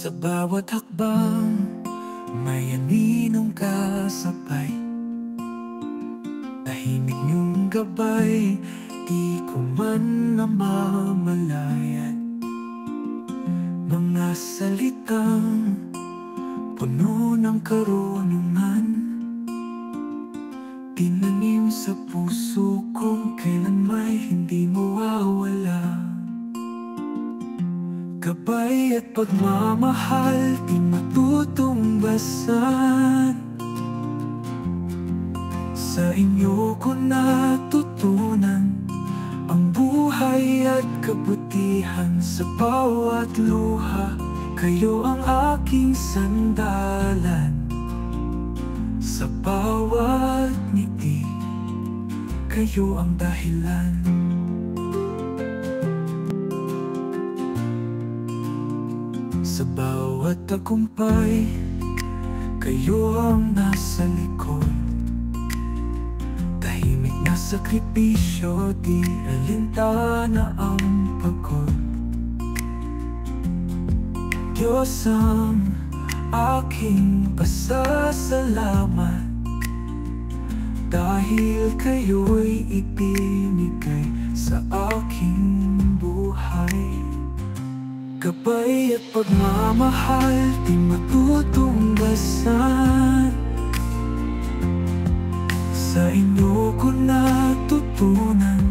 Sa bawat hakbang, may aninong kasabay. Tahimik niyong gabay, di ko man namamalayan. Mga salitang puno ng karunungan, tinanim sa puso kong kailan may hindi mawawala. Gabay at pagmamahal, di matutumbasan. Sa inyo ko natutunan ang buhay at kabutihan. Sa bawat luha, kayo ang aking sandalan. Sa bawat ngiti, kayo ang dahilan. Sa bawat tagumpay, kayo ang nasa likod. Tahimik na sakripisyo, di alintana ang pagod. Diyos ang aking pasasalamat, dahil kayo'y ibinigay sa aking buhay. Gabay at pagmamahal, di matutumbasan. Sa inyo ko natutunan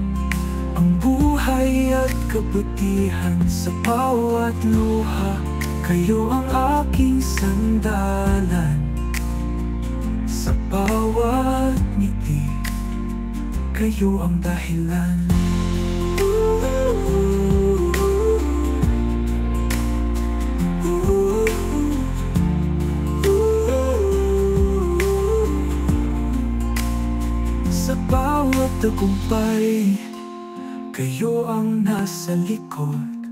ang buhay at kabutihan. Sa bawat luha, kayo ang aking sandalan. Sa bawat ngiti, kayo ang dahilan. Sa bawat tagumpay, kayo ang nasa likod.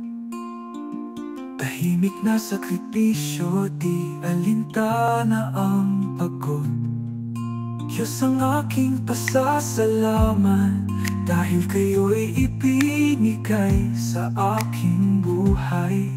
Tahimik na sakripisyo, di alintana ang pagod. Diyos ang aking pasasalamat, dahil kayo'y ibinigay sa aking buhay.